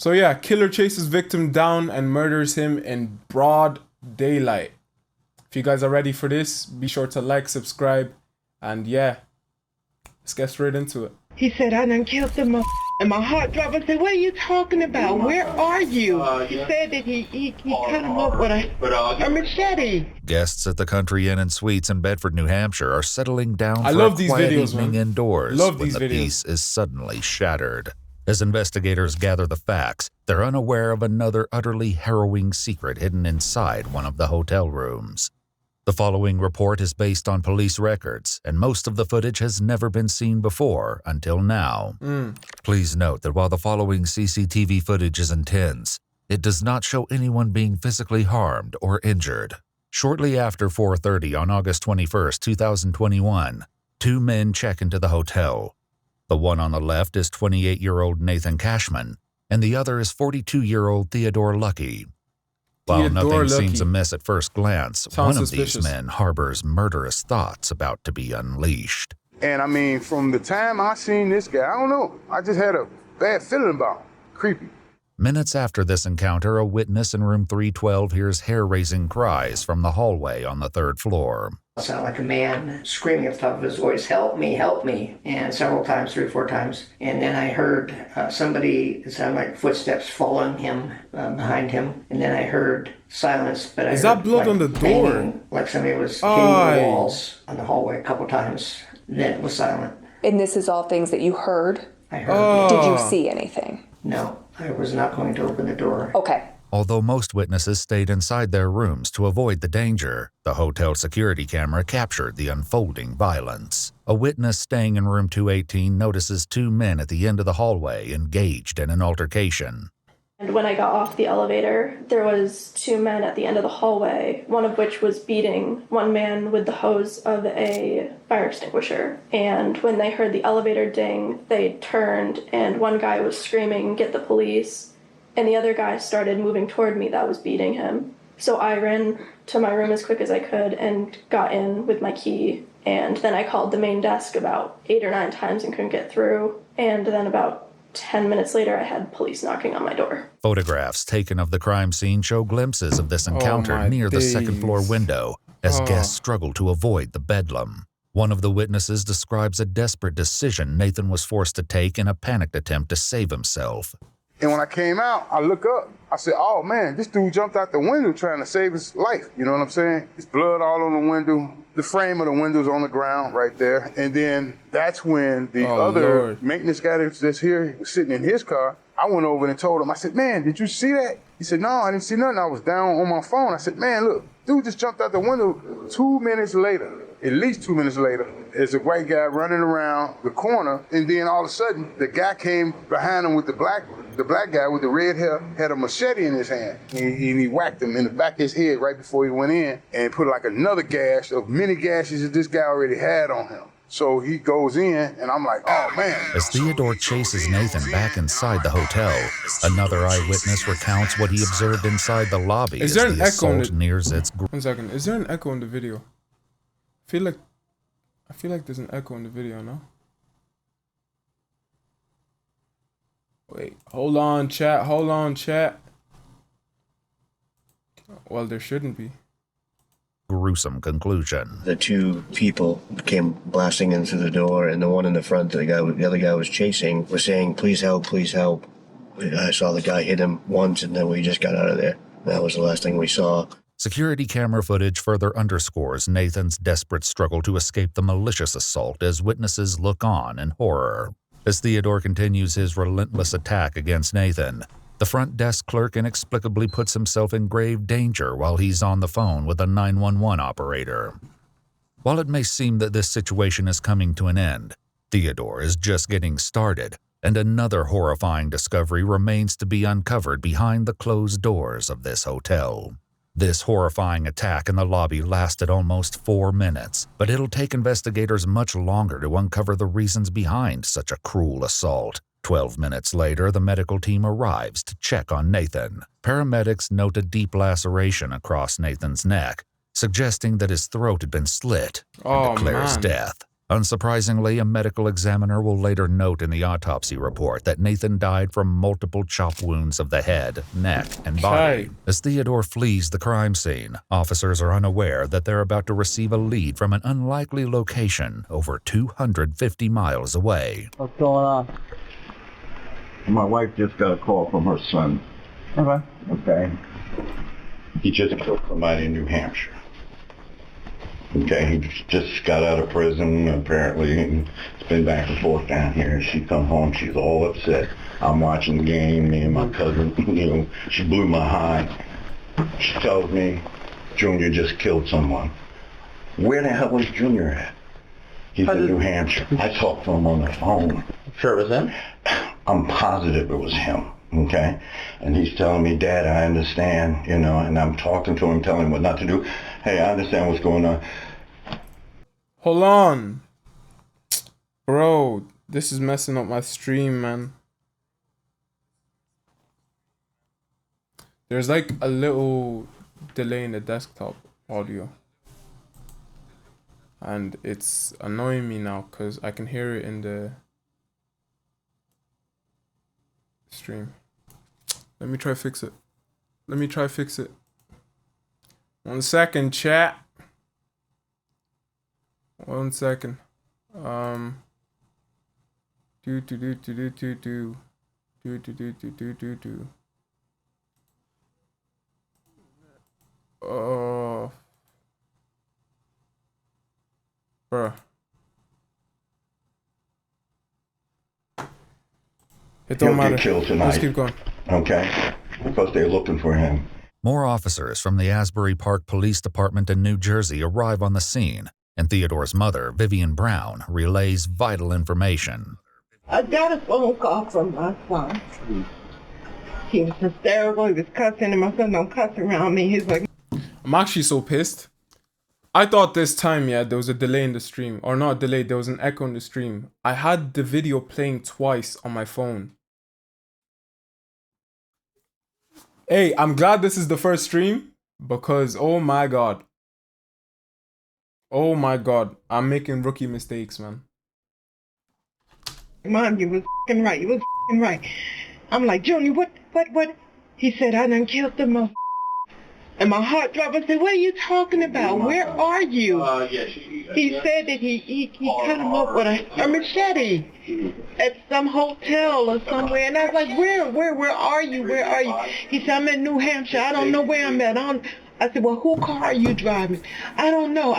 So yeah, killer chases victim down and murders him in broad daylight. If you guys are ready for this, be sure to like, subscribe, and yeah, let's get straight into it. He said, I done killed them. And my heart dropped. I said, what are you talking about? Where are you? He said that he cut him up with a machete. Guests at the Country Inn and Suites in Bedford, New Hampshire are settling down for love a these quiet videos, evening man. indoors Love when these the videos. peace is suddenly shattered. As investigators gather the facts, they're unaware of another utterly harrowing secret hidden inside one of the hotel rooms. The following report is based on police records, and most of the footage has never been seen before until now. Please note that while the following CCTV footage is intense, it does not show anyone being physically harmed or injured. Shortly after 4:30 on August 21, 2021, two men check into the hotel. The one on the left is 28-year-old Nathan Cashman, and the other is 42-year-old Theodore Lucky. While nothing seems amiss at first glance, one of these men harbors murderous thoughts about to be unleashed. And I mean, from the time I seen this guy, I don't know, I just had a bad feeling about him. Creepy. Minutes after this encounter, a witness in room 312 hears hair-raising cries from the hallway on the third floor. It sounded like a man screaming at the top of his voice, help me, and several times, 3 or 4 times. And then I heard somebody, it sounded like footsteps following him, behind him. And then I heard silence, but Is that blood on the door? Banging, like somebody was hitting the walls on the hallway a couple times. Then it was silent. And this is all things that you heard? I heard. Did you see anything? No, I was not going to open the door. Okay. Although most witnesses stayed inside their rooms to avoid the danger, the hotel security camera captured the unfolding violence. A witness staying in room 218 notices two men at the end of the hallway engaged in an altercation. And when I got off the elevator, there was 2 men at the end of the hallway, one of which was beating one man with the hose of a fire extinguisher. And when they heard the elevator ding, they turned, and one guy was screaming, "Get the police!" And the other guy started moving toward me that was beating him. So I ran to my room as quick as I could and got in with my key. And then I called the main desk about 8 or 9 times and couldn't get through. And then about 10 minutes later, I had police knocking on my door. Photographs taken of the crime scene show glimpses of this encounter near the second-floor window as guests struggle to avoid the bedlam. One of the witnesses describes a desperate decision Nathan was forced to take in a panicked attempt to save himself. And when I came out, I look up. I said, oh, man, this dude jumped out the window trying to save his life. You know what I'm saying? There's blood all on the window. The frame of the window's on the ground right there. And then that's when the other maintenance guy that's here was sitting in his car. I went over and told him, I said, man, did you see that? He said, no, I didn't see nothing. I was down on my phone. I said, man, look, dude just jumped out the window. 2 minutes later, at least 2 minutes later, there's a white guy running around the corner, and then all of a sudden, the guy came behind him with the black guy with the red hair had a machete in his hand, and he whacked him in the back of his head right before he went in, and put like another gash of many gashes that this guy already had on him. So he goes in, and I'm like, oh, man. As Theodore chases Nathan back inside the hotel, another eyewitness recounts what he observed inside the lobby as the assault nears its... 1 second. Is there an echo in the video? I feel like there's an echo in the video, no? Wait, hold on, chat. Well, there shouldn't be. Gruesome conclusion. The 2 people came blasting in through the door, and the one in the front, the other guy was chasing, was saying, please help, please help. I saw the guy hit him once, and then we just got out of there. That was the last thing we saw. Security camera footage further underscores Nathan's desperate struggle to escape the malicious assault as witnesses look on in horror. As Theodore continues his relentless attack against Nathan, the front desk clerk inexplicably puts himself in grave danger while he's on the phone with a 911 operator. While it may seem that this situation is coming to an end, Theodore is just getting started, and another horrifying discovery remains to be uncovered behind the closed doors of this hotel. This horrifying attack in the lobby lasted almost 4 minutes, but it'll take investigators much longer to uncover the reasons behind such a cruel assault. 12 minutes later, the medical team arrives to check on Nathan. Paramedics note a deep laceration across Nathan's neck, suggesting that his throat had been slit, and declares death. Unsurprisingly, a medical examiner will later note in the autopsy report that Nathan died from multiple chop wounds of the head, neck, and body. Okay. As Theodore flees the crime scene, officers are unaware that they're about to receive a lead from an unlikely location over 250 miles away. What's going on? My wife just got a call from her son. Okay. Okay. He just killed somebody in New Hampshire. Okay, he just got out of prison, apparently, and it's been back and forth down here. She come home, she's all upset. I'm watching the game, me and my cousin, she blew my high. She tells me, Junior just killed someone. Where the hell is Junior at? He's in New Hampshire. I talked to him on the phone. Sure it was him? I'm positive it was him, okay? And he's telling me, Dad, I understand, and I'm talking to him, telling him what not to do. Hey, I understand what's going on. Hold on. Bro, this is messing up my stream, man. There's like a little delay in the desktop audio. And it's annoying me now because I can hear it in the stream. Let me try fix it. 1 second, chat. 1 second. Oh, bruh. It don't He'll matter. get killed tonight. Let's keep going. Okay? Because they're looking for him. More officers from the Asbury Park Police Department in New Jersey arrive on the scene, and Theodore's mother, Vivian Brown, relays vital information. I got a phone call from my son. He was hysterical. He was cussing, and my son don't cuss around me. He's like, I'm actually so pissed. I thought this time, yeah, there was a delay in the stream. Or not a delay, there was an echo in the stream. I had the video playing twice on my phone. Hey, I'm glad this is the first stream because, oh my god. Oh my god, I'm making rookie mistakes, man. Mom, you was f***ing right. You was f***ing right. I'm like, Junior, what? He said, I done killed the mother. And my heart dropped. I said, what are you talking about? Where are you? He said that he cut him up with a machete at some hotel or somewhere. And I was like, where are you? Where are you? He said, I'm in New Hampshire. I don't know where I'm at. I said, well, whose car are you driving? I don't know.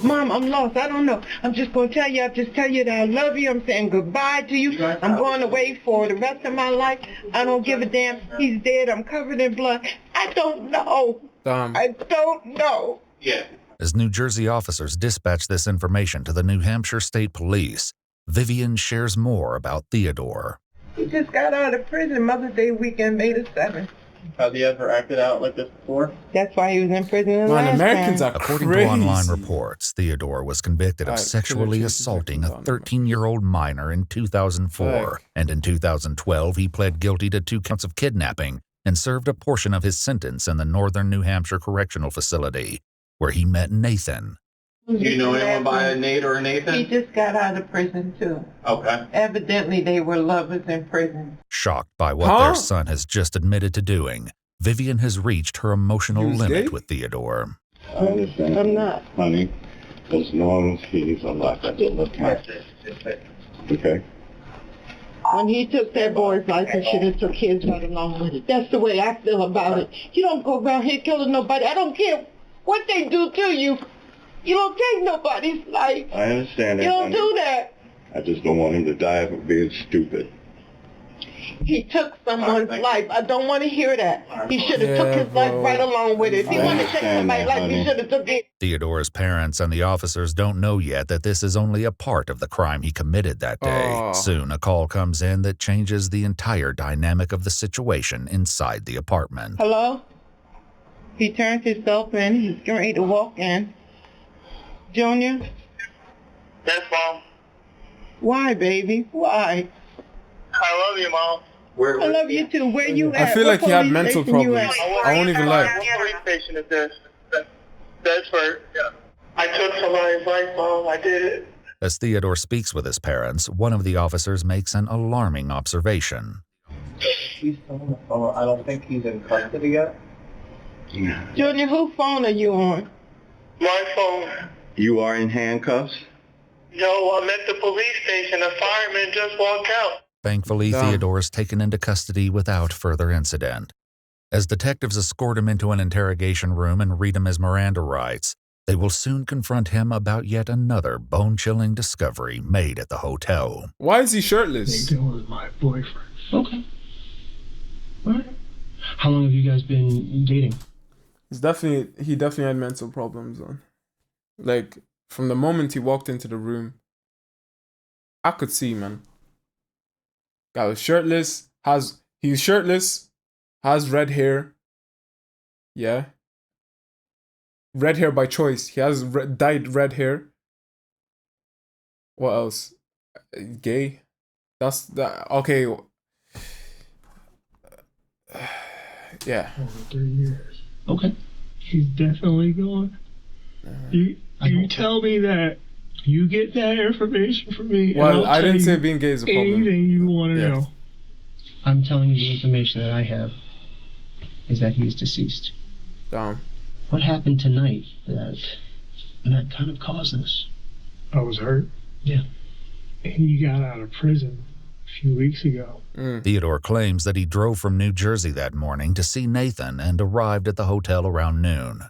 Mom, I'm lost. I don't know. I'm just going to tell you. I'll just tell you that I love you. I'm saying goodbye to you. I'm going away for the rest of my life. I don't give a damn. He's dead. I'm covered in blood. I don't know. I don't know. Yeah. As New Jersey officers dispatch this information to the New Hampshire State Police, Vivian shares more about Theodore. He just got out of prison Mother's Day weekend, May the 7th. Has he ever acted out like this before? That's why he was in prison the Man, last Americans time. are According crazy. to online reports, Theodore was convicted of Alright, sexually killer assaulting a chicken 13-year-old minor in 2004, Alright. and in 2012 he pled guilty to 2 counts of kidnapping and served a portion of his sentence in the Northern New Hampshire Correctional Facility, where he met Nathan. Do you know anyone by a Nate or a Nathan? He just got out of prison too. Okay. Evidently they were lovers in prison. Shocked by what Huh? their son has just admitted to doing, Vivian has reached her emotional He was limit gay? with Theodore. I understand. I'm not. Honey, as long as he's alive, that's all that matters. Okay? When he took that boy's life, he should have took his right along with it. That's the way I feel about it. You don't go around here killing nobody. I don't care what they do to you. You don't take nobody's life. I understand that, You don't honey. do that. I just don't want him to die for being stupid. He took someone's life. I don't want to hear that. He should have Yeah, took his life bro. right along with it. If he I wanted to take understand somebody's that, life, he honey. should have took it. Theodore's parents and the officers don't know yet that this is only a part of the crime he committed that day. Oh. Soon, a call comes in that changes the entire dynamic of the situation inside the apartment. Hello? He turned himself in. He's getting ready to walk in. Junior? Yes, Mom. Why, baby? Why? I love you, Mom. I love you too. Where you at? I feel What like he had police mental station you problems. at? I won't even lie. What police station is this? Bedford. Yeah. I took somebody's life, Mom. I did it. As Theodore speaks with his parents, one of the officers makes an alarming observation. He's on the phone. I don't think he's in custody yet. Junior, whose phone are you on? My phone. You are in handcuffs? No, I'm at the police station. A fireman just walked out. Thankfully, Damn. Theodore is taken into custody without further incident. As detectives escort him into an interrogation room and read him his Miranda rights, they will soon confront him about yet another bone-chilling discovery made at the hotel. Why is he shirtless? Nathan was my boyfriend. Okay. All right. How long have you guys been dating? He definitely had mental problems on. Like, from the moment he walked into the room, I could see, man. Guy was shirtless, he's shirtless, has red hair. Yeah. Red hair by choice. He has dyed red hair. What else? Gay? That's that. Okay. Yeah. Over 3 years. Okay. He's definitely gone. You tell me that. You get that information from me. Well, I didn't say being gay is a problem. Anything you want to know. I'm telling you the information that I have is that he's deceased. Damn. What happened tonight that kind of caused this? I was hurt. Yeah. He got out of prison a few weeks ago. Theodore claims that he drove from New Jersey that morning to see Nathan and arrived at the hotel around noon.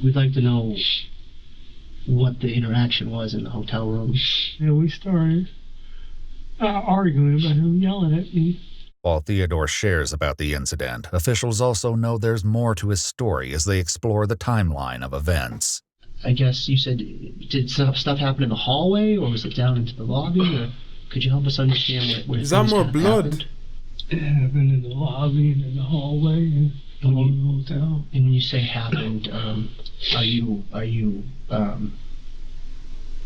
We'd like to know what the interaction was in the hotel room. And we started arguing about him yelling at me. While Theodore shares about the incident, officials also know there's more to his story as they explore the timeline of events. I guess you said, did stuff happen in the hallway, or was it down into the lobby? Or could you help us understand where Is that more blood? happened? It happened in the lobby and in the hallway and all the hotel. And when you say happened, are you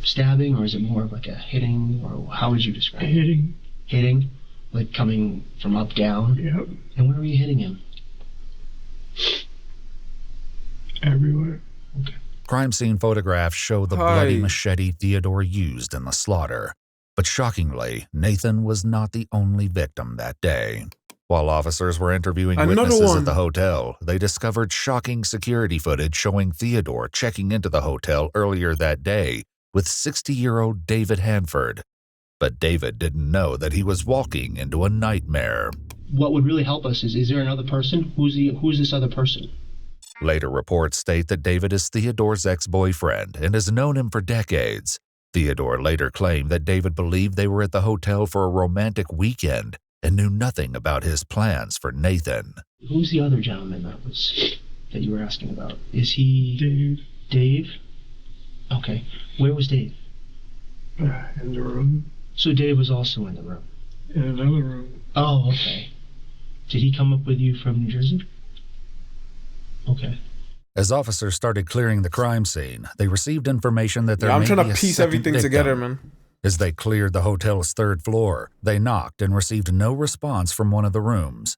stabbing, or is it more of like a hitting, or how would you describe it? Hitting. Hitting? Like coming from up, down? Yep. And where were you hitting him? Everywhere. Okay. Crime scene photographs show the bloody machete Theodore used in the slaughter. But shockingly, Nathan was not the only victim that day. While officers were interviewing witnesses at the hotel, they discovered shocking security footage showing Theodore checking into the hotel earlier that day with 60-year-old David Hanford. But David didn't know that he was walking into a nightmare. What would really help us is there another person? Who's this other person? Later reports state that David is Theodore's ex-boyfriend and has known him for decades. Theodore later claimed that David believed they were at the hotel for a romantic weekend and knew nothing about his plans for Nathan. Who's the other gentleman that you were asking about? Is he... Dave. Dave? Okay. Where was Dave? In the room. So Dave was also in the room? In another room. Oh, okay. Did he come up with you from New Jersey? Okay. As officers started clearing the crime scene, they received information that there I'm may trying be to a piece second everything victim. together, man. As they cleared the hotel's third floor, they knocked and received no response from one of the rooms.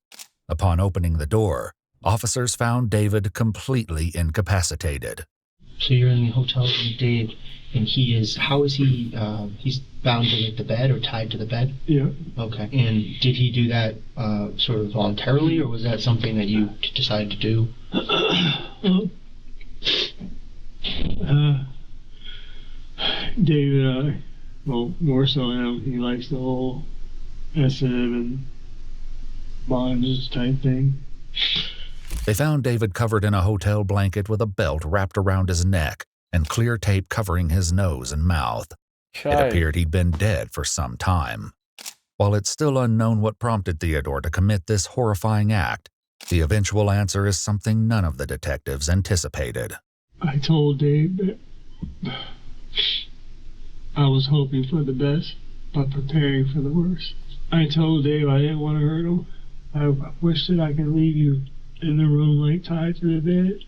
Upon opening the door, officers found David completely incapacitated. So you're in the hotel with Dave, and he is, how is he, he's bound to like the bed or tied to the bed? Yeah. Okay. And did he do that sort of voluntarily, or was that something that you decided to do? David, well, more so him, he likes the whole SM and bondage type thing. They found David covered in a hotel blanket with a belt wrapped around his neck and clear tape covering his nose and mouth. It appeared he'd been dead for some time. While it's still unknown what prompted Theodore to commit this horrifying act, the eventual answer is something none of the detectives anticipated. I told Dave that I was hoping for the best, but preparing for the worst. I told Dave I didn't want to hurt him. I wish that I could leave you in the room, like tied to the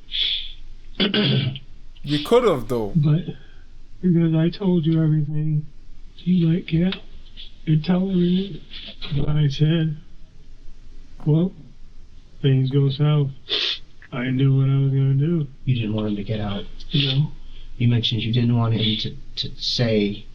bed. You could have, though. But because I told you everything, you like, yeah, and tell everything. But I said, well, things go south. I knew what I was going to do. You didn't want him to get out? No. You mentioned you didn't want him to say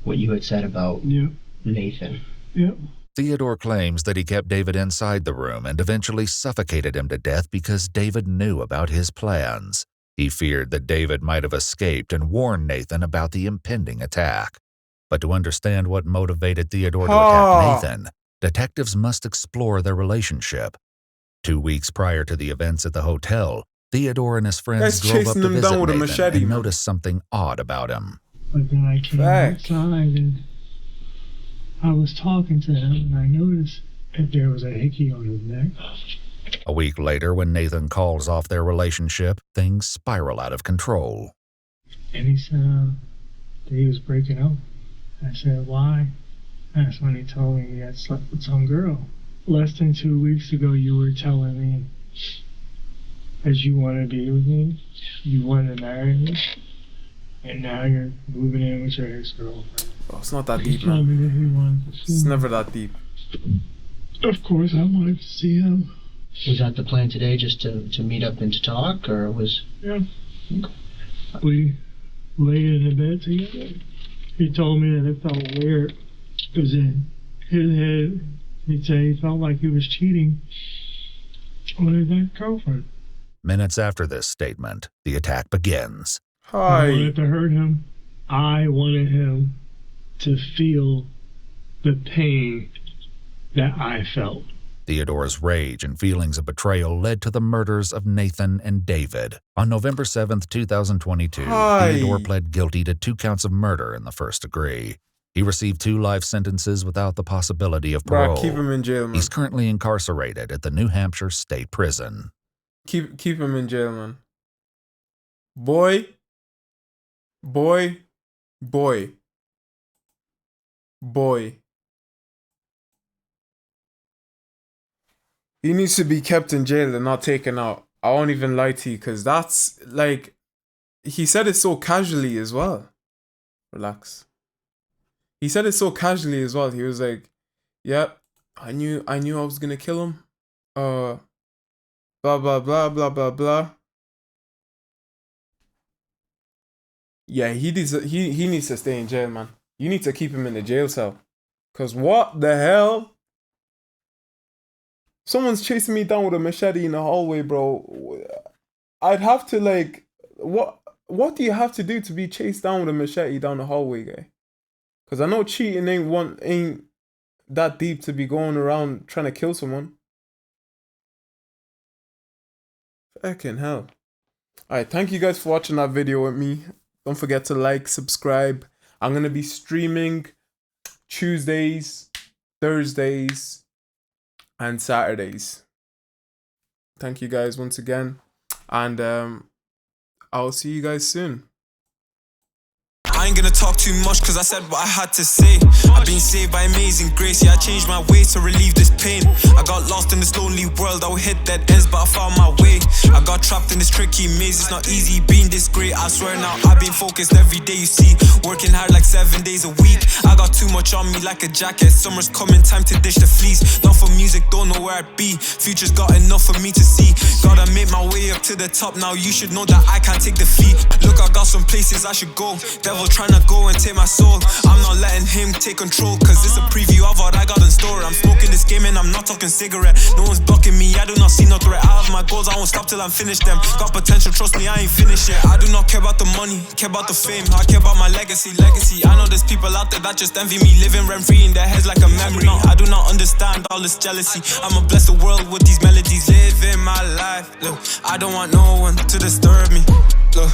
what you had said about Nathan. Yep. Theodore claims that he kept David inside the room and eventually suffocated him to death because David knew about his plans. He feared that David might have escaped and warned Nathan about the impending attack. But to understand what motivated Theodore to attack Nathan, detectives must explore their relationship. 2 weeks prior to the events at the hotel, Theodore and his friends drove up to visit Nathan and noticed something odd about him. But then I came outside and I was talking to him and I noticed that there was a hickey on his neck. A week later, when Nathan calls off their relationship, things spiral out of control. And he said that he was breaking up. I said, why? That's when he told me he had slept with some girl. Less than 2 weeks ago, you were telling me that you want to be with me, you want to marry me, and now you're moving in with your ex-girlfriend. Oh, it's not that deep, He told me that he wanted to see It's me. never that deep. Of course, I wanted to see him. Was that the plan today, just to meet up and to talk, or was... Yeah. We laid in the bed together. He told me that it felt weird because in his head, he'd say he felt like he was cheating on his ex-girlfriend. Minutes after this statement, the attack begins. I wanted to hurt him. I wanted him to feel the pain that I felt. Theodore's rage and feelings of betrayal led to the murders of Nathan and David. On November 7th, 2022, Theodore pled guilty to 2 counts of murder in the first degree. He received 2 life sentences without the possibility of parole. Bro, keep him in jail, man. He's currently incarcerated at the New Hampshire State Prison. Keep him in jail, man. Boy. He needs to be kept in jail and not taken out. I won't even lie to you, because that's, like, he said it so casually as well. Relax. He said it so casually as well. He was like, yeah, I knew I was going to kill him. Blah, blah, blah, blah, blah, blah. Yeah, he needs to stay in jail, man. You need to keep him in the jail cell. Because what the hell? Someone's chasing me down with a machete in the hallway, bro. I'd have to, like, what do you have to do to be chased down with a machete down the hallway, guy? Because I know cheating ain't that deep to be going around trying to kill someone. Fucking hell. Alright, thank you guys for watching that video with me. Don't forget to like, subscribe. I'm going to be streaming Tuesdays, Thursdays, and Saturdays. Thank you guys once again. And I'll see you guys soon. I ain't gonna talk too much cause I said what I had to say. I've been saved by amazing grace. Yeah, I changed my ways to relieve this pain. I got lost in this lonely world. I would hit dead ends but I found my way. I got trapped in this tricky maze. It's not easy being this great. I swear now I've been focused every day, you see. Working hard like 7 days a week. I got too much on me like a jacket. Summer's coming, time to dish the fleece. Not for music, don't know where I'd be. Future's got enough for me to see. Gotta make my way up to the top now. You should know that I can't take defeat. Look, I got some places I should go. Devil tryna go and take my soul. I'm not letting him take control, cause it's a preview of what I got in store. I'm smoking this game and I'm not talking cigarette. No one's blocking me, I do not see no threat. I have my goals, I won't stop till I'm finished them. Got potential, trust me, I ain't finished yet. I do not care about the money, care about the fame. I care about my legacy. I know there's people out there that just envy me, living rent-free in their heads like a memory. No, I do not understand all this jealousy. I'ma bless the world with these melodies. Living my life, look, I don't want no one to disturb me. Look.